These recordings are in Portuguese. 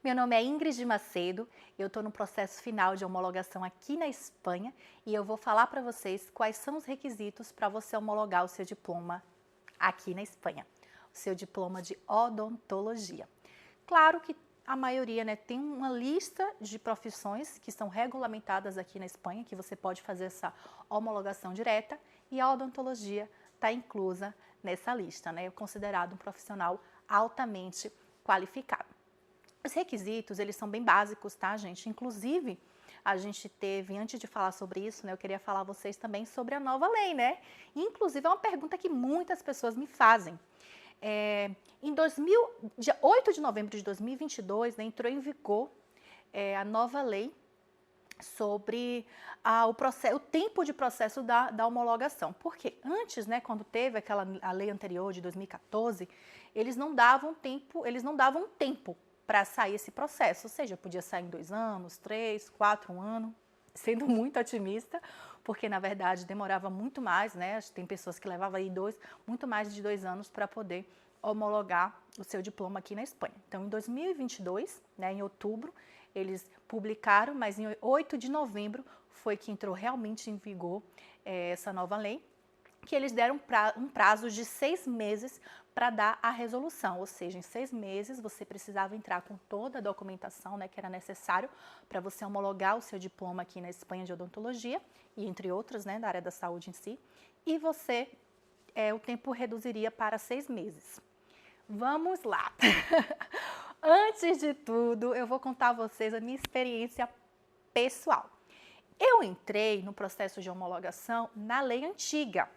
Meu nome é Ingrid Macedo, eu estou no processo final de homologação aqui na Espanha e eu vou falar para vocês quais são os requisitos para você homologar o seu diploma aqui na Espanha, o seu diploma de odontologia. Claro que a maioria, né, tem uma lista de profissões que são regulamentadas aqui na Espanha, que você pode fazer essa homologação direta, e a odontologia está inclusa nessa lista, né, é considerado um profissional altamente qualificado. Os requisitos, eles são bem básicos, tá, gente? Inclusive, a gente teve, antes de falar sobre isso, né, eu queria falar a vocês também sobre a nova lei, né? Inclusive, é uma pergunta que muitas pessoas me fazem. Dia 8 de novembro de 2022, né, entrou em vigor a nova lei sobre o tempo de processo da homologação. Porque antes, né, quando teve a lei anterior de 2014, eles não davam tempo para sair esse processo, ou seja, podia sair em 2 anos, 3, 4, 1 ano, sendo muito otimista, porque na verdade demorava muito mais, né? Tem pessoas que levavam aí muito mais de 2 anos para poder homologar o seu diploma aqui na Espanha. Então, em 2022, né, em outubro, eles publicaram, mas em 8 de novembro foi que entrou realmente em vigor essa nova lei, que eles deram um prazo de 6 meses para dar a resolução, ou seja, em 6 meses você precisava entrar com toda a documentação, né, que era necessário para você homologar o seu diploma aqui na Espanha de odontologia, e entre outras, né, da área da saúde em si, e o tempo reduziria para 6 meses. Vamos lá! Antes de tudo, eu vou contar a vocês a minha experiência pessoal. Eu entrei no processo de homologação na lei antiga.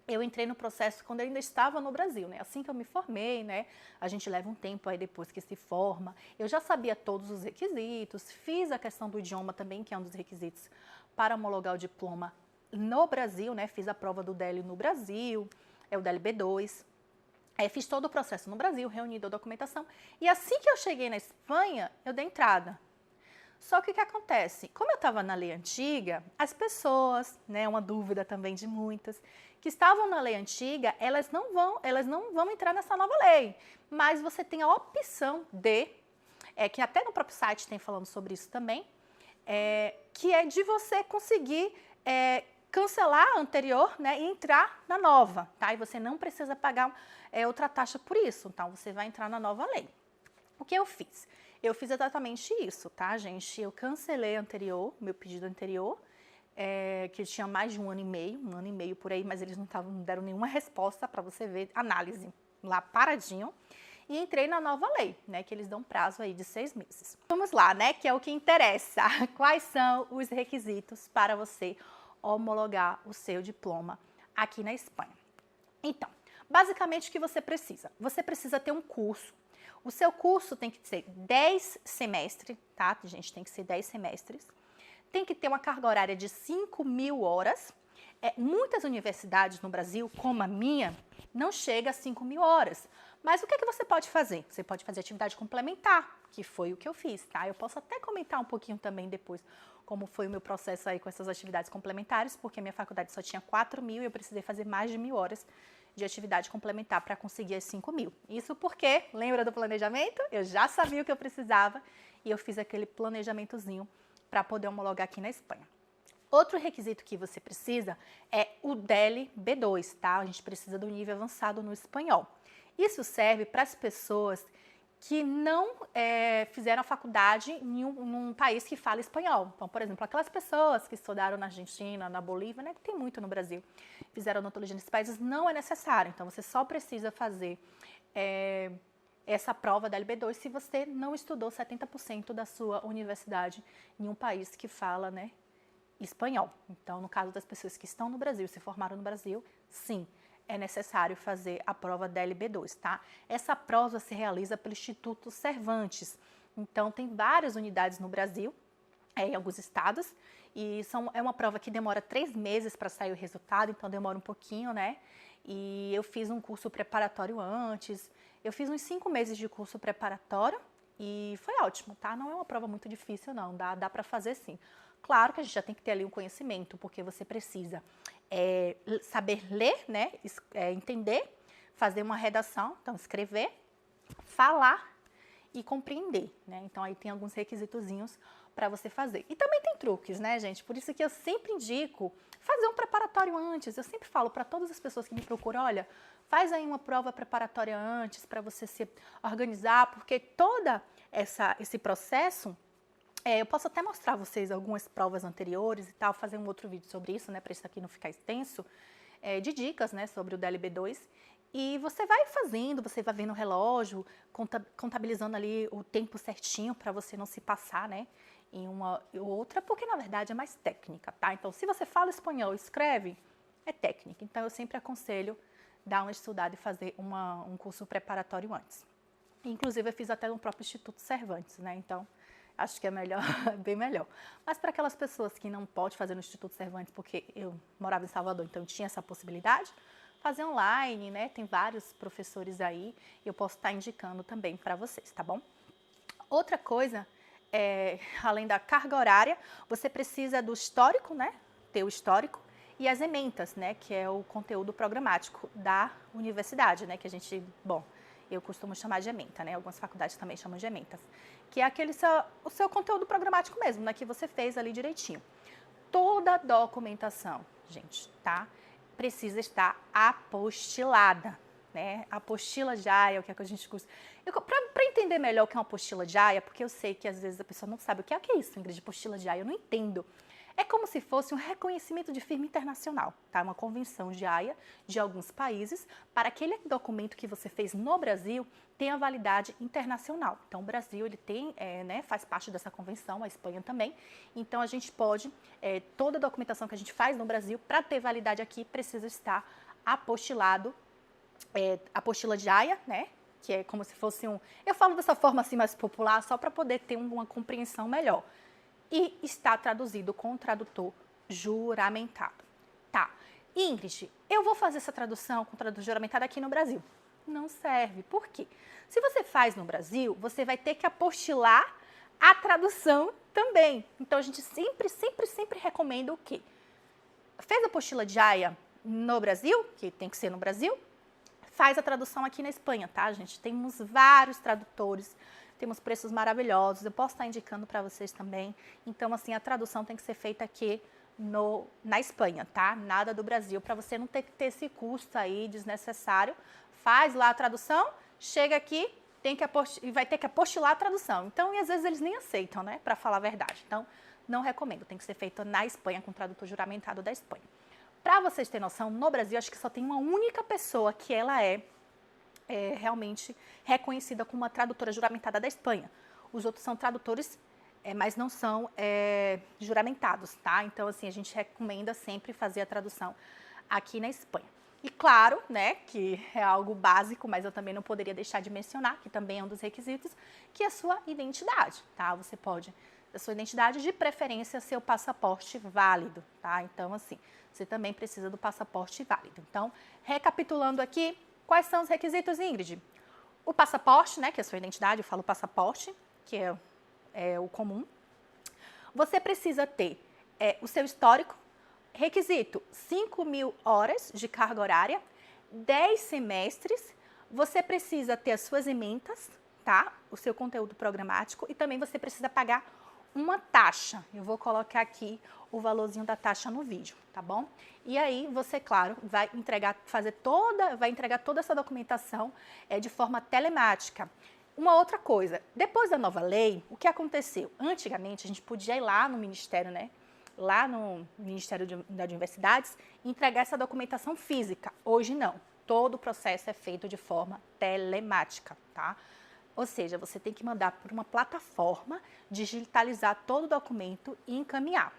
Eu entrei no processo quando eu ainda estava no Brasil, né? Assim que eu me formei, né? A gente leva um tempo aí depois que se forma. Eu já sabia todos os requisitos, fiz a questão do idioma também, que é um dos requisitos para homologar o diploma no Brasil, né? Fiz a prova do DEL no Brasil, é o DEL B2. Fiz todo o processo no Brasil, reuni a documentação. E assim que eu cheguei na Espanha, eu dei entrada. Só que o que acontece? Como eu estava na lei antiga, as pessoas, né, uma dúvida também de muitas, que estavam na lei antiga, elas não vão entrar nessa nova lei. Mas você tem a opção que até no próprio site tem falando sobre isso também, que é de você conseguir cancelar a anterior, né, e entrar na nova, tá? E você não precisa pagar outra taxa por isso, então você vai entrar na nova lei. O que eu fiz? Eu fiz exatamente isso, tá, gente? Eu cancelei meu pedido anterior, que tinha mais de 1 ano e meio por aí, mas eles não deram nenhuma resposta para você ver, análise lá paradinho, e entrei na nova lei, né, que eles dão prazo aí de 6 meses. Vamos lá, né, que é o que interessa. Quais são os requisitos para você homologar o seu diploma aqui na Espanha? Então, basicamente o que você precisa? Você precisa ter um curso. O seu curso tem que ser 10 semestres, tá, gente? Tem que ser 10 semestres. Tem que ter uma carga horária de 5.000 horas. Muitas universidades no Brasil, como a minha, não chega a 5.000 horas. Mas o que você pode fazer? Você pode fazer atividade complementar, que foi o que eu fiz, tá? Eu posso até comentar um pouquinho também depois como foi o meu processo aí com essas atividades complementares, porque a minha faculdade só tinha 4.000 e eu precisei fazer mais de 1.000 horas de atividade complementar para conseguir as 5.000. Isso porque, lembra do planejamento? Eu já sabia o que eu precisava e eu fiz aquele planejamentozinho para poder homologar aqui na Espanha. Outro requisito que você precisa é o DEL B2, tá? A gente precisa do nível avançado no espanhol. Isso serve para as pessoas que não fizeram a faculdade em um país que fala espanhol. Então, por exemplo, aquelas pessoas que estudaram na Argentina, na Bolívia, né, que tem muito no Brasil, fizeram odontologia nesses países, não é necessário. Então, você só precisa fazer essa prova da LB2 se você não estudou 70% da sua universidade em um país que fala, né, espanhol. Então, no caso das pessoas que estão no Brasil, se formaram no Brasil, sim, é necessário fazer a prova da LB2, tá? Essa prova se realiza pelo Instituto Cervantes. Então, tem várias unidades no Brasil, em alguns estados, e é uma prova que demora 3 meses para sair o resultado, então demora um pouquinho, né? E eu fiz um curso preparatório antes, eu fiz uns 5 meses de curso preparatório e foi ótimo, tá? Não é uma prova muito difícil, não, dá para fazer sim. Claro que a gente já tem que ter ali um conhecimento, porque você precisa saber ler, né, entender, fazer uma redação, então escrever, falar e compreender, né? Então aí tem alguns requisitozinhos para você fazer. E também tem truques, né, gente? Por isso que eu sempre indico fazer um preparatório antes. Eu sempre falo para todas as pessoas que me procuram, olha, faz aí uma prova preparatória antes para você se organizar, porque toda esse processo, eu posso até mostrar a vocês algumas provas anteriores e tal, fazer um outro vídeo sobre isso, né, para isso aqui não ficar extenso, de dicas, né, sobre o DLB2. E você vai fazendo, você vai vendo o relógio, contabilizando ali o tempo certinho para você não se passar, né, em uma ou outra, porque na verdade é mais técnica, tá? Então, se você fala espanhol e escreve, é técnica. Então, eu sempre aconselho dar uma estudada e fazer um curso preparatório antes. Inclusive, eu fiz até no próprio Instituto Cervantes, né? Então, acho que é melhor, bem melhor. Mas para aquelas pessoas que não podem fazer no Instituto Cervantes, porque eu morava em Salvador, então eu tinha essa possibilidade, fazer online, né? Tem vários professores aí, e eu posso estar indicando também para vocês, tá bom? Outra coisa, além da carga horária, você precisa do histórico, né? Ter o histórico e as ementas, né? Que é o conteúdo programático da universidade, né? Que a gente, bom, eu costumo chamar de ementa, né? Algumas faculdades também chamam de ementas. Que é o seu conteúdo programático mesmo, né? Que você fez ali direitinho. Toda a documentação, gente, tá? Precisa estar apostilada, né? A apostila JAIA, o que é que a gente custa. Para entender melhor o que é uma apostila JAIA, porque eu sei que às vezes a pessoa não sabe o que é isso, Ingrid, apostila JAIA, eu não entendo. É como se fosse um reconhecimento de firma internacional, tá? Uma convenção JAIA de alguns países para aquele documento que você fez no Brasil tenha validade internacional. Então, o Brasil, ele tem, né, faz parte dessa convenção, a Espanha também. Então, a gente pode, toda a documentação que a gente faz no Brasil, para ter validade aqui, precisa estar apostilado, apostila JAIA, né? Que é como se fosse eu falo dessa forma assim mais popular, só para poder ter uma compreensão melhor. E está traduzido com o tradutor juramentado. Tá, Ingrid, eu vou fazer essa tradução com o tradutor juramentado aqui no Brasil. Não serve. Por quê? Se você faz no Brasil, você vai ter que apostilar a tradução também. Então, a gente sempre recomenda o quê? Fez a apostila JAIA no Brasil, que tem que ser no Brasil, faz a tradução aqui na Espanha, tá, gente? Temos vários tradutores, temos preços maravilhosos, eu posso estar indicando para vocês também. Então, assim, a tradução tem que ser feita aqui na Espanha, tá? Nada do Brasil, para você não ter que ter esse custo aí desnecessário. Faz lá a tradução, chega aqui, vai ter que apostilar a tradução. Então, e às vezes eles nem aceitam, né? Para falar a verdade. Então, não recomendo, tem que ser feito na Espanha, com o tradutor juramentado da Espanha. Para vocês terem noção, no Brasil, acho que só tem uma única pessoa que ela é realmente reconhecida como uma tradutora juramentada da Espanha. Os outros são tradutores, mas não são juramentados, tá? Então, assim, a gente recomenda sempre fazer a tradução aqui na Espanha. E claro, né, que é algo básico, mas eu também não poderia deixar de mencionar, que também é um dos requisitos, que é a sua identidade, tá? Você pode, a sua identidade, de preferência, seu passaporte válido, tá? Então, assim, você também precisa do passaporte válido. Então, recapitulando aqui, quais são os requisitos, Ingrid? O passaporte, né, que é a sua identidade, eu falo passaporte, que é o comum. Você precisa ter o seu histórico. Requisito, 5.000 horas de carga horária, 10 semestres. Você precisa ter as suas ementas, tá? O seu conteúdo programático, e também você precisa pagar uma taxa. Eu vou colocar aqui o valorzinho da taxa no vídeo, tá bom? E aí você, claro, vai entregar toda essa documentação de forma telemática. Uma outra coisa, depois da nova lei, o que aconteceu? Antigamente, a gente podia ir lá no Ministério, né? Lá no Ministério das Universidades, entregar essa documentação física. Hoje não. Todo o processo é feito de forma telemática, tá? Ou seja, você tem que mandar por uma plataforma, digitalizar todo o documento e encaminhar,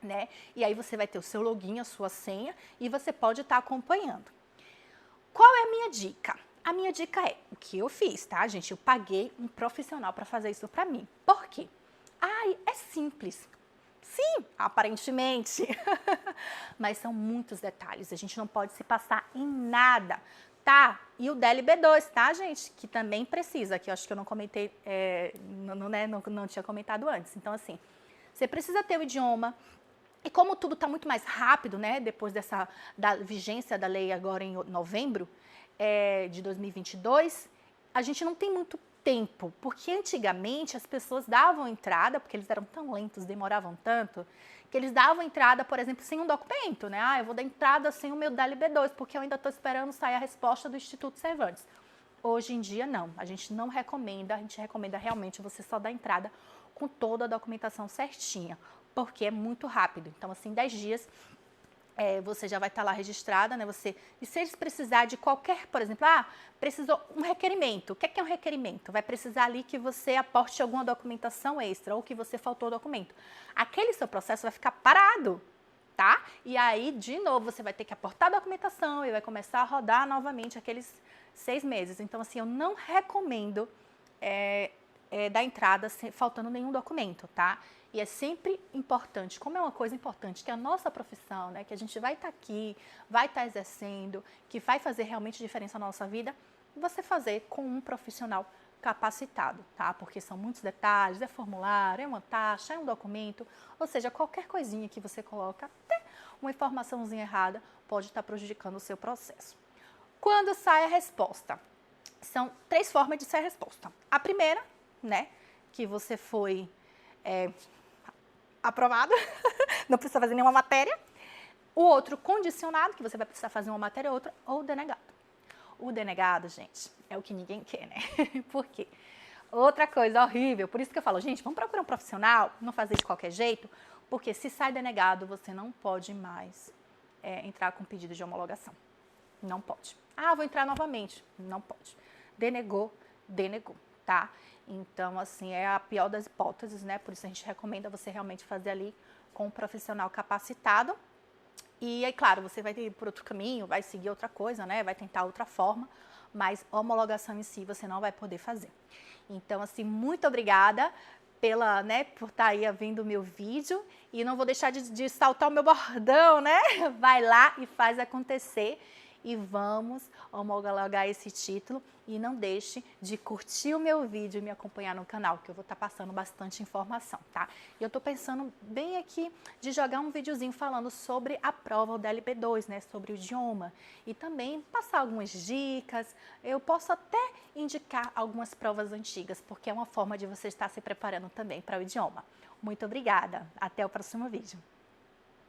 né? E aí você vai ter o seu login, a sua senha, e você pode estar acompanhando. Qual é a minha dica? A minha dica é o que eu fiz, tá, gente? Eu paguei um profissional para fazer isso para mim. Por quê? Ai, é simples. Sim, aparentemente, mas são muitos detalhes, a gente não pode se passar em nada, tá? E o DLB2, tá, gente? Que também precisa, que eu acho que eu não comentei, não tinha comentado antes. Então, assim, você precisa ter o idioma, e como tudo está muito mais rápido, né, depois da vigência da lei agora em novembro de 2022, a gente não tem muito tempo, porque antigamente as pessoas davam entrada, porque eles eram tão lentos, demoravam tanto, que eles davam entrada, por exemplo, sem um documento, né? Eu vou dar entrada sem o meu DLB2, porque eu ainda estou esperando sair a resposta do Instituto Cervantes. Hoje em dia, não. A gente não recomenda, a gente recomenda realmente você só dar entrada com toda a documentação certinha, porque é muito rápido. Então, assim, 10 dias você já vai estar lá registrada, né? E se eles precisar de qualquer, por exemplo, precisou um requerimento. O que é um requerimento? Vai precisar ali que você aporte alguma documentação extra ou que você faltou documento. Aquele seu processo vai ficar parado, tá? E aí, de novo, você vai ter que aportar a documentação e vai começar a rodar novamente aqueles 6 meses. Então, assim, eu não recomendo dar entrada faltando nenhum documento, tá? E é sempre importante, como é uma coisa importante, que a nossa profissão, né, que a gente vai estar aqui, vai estar exercendo, que vai fazer realmente diferença na nossa vida, você fazer com um profissional capacitado, tá? Porque são muitos detalhes, é formulário, é uma taxa, é um documento, ou seja, qualquer coisinha que você coloca, até uma informaçãozinha errada, pode estar prejudicando o seu processo. Quando sai a resposta? São 3 formas de sair a resposta. A primeira, né, que você foi aprovado, não precisa fazer nenhuma matéria. O outro, condicionado, que você vai precisar fazer uma matéria ou outra, ou denegado. O denegado, gente, é o que ninguém quer, né? Por quê? Outra coisa horrível, por isso que eu falo, gente, vamos procurar um profissional, não fazer de qualquer jeito, porque se sai denegado, você não pode mais entrar com pedido de homologação. Não pode. Vou entrar novamente. Não pode. Denegou, tá? Então, assim, é a pior das hipóteses, né? Por isso a gente recomenda você realmente fazer ali com um profissional capacitado. E aí, claro, você vai ir por outro caminho, vai seguir outra coisa, né? Vai tentar outra forma, mas a homologação em si você não vai poder fazer. Então, assim, muito obrigada por estar aí vendo o meu vídeo. E não vou deixar de saltar o meu bordão, né? Vai lá e faz acontecer. E vamos homologar esse título. E não deixe de curtir o meu vídeo e me acompanhar no canal, que eu vou estar passando bastante informação, tá? E eu estou pensando bem aqui de jogar um videozinho falando sobre a prova, o DLB2, né? Sobre o idioma. E também passar algumas dicas. Eu posso até indicar algumas provas antigas, porque é uma forma de você estar se preparando também para o idioma. Muito obrigada. Até o próximo vídeo.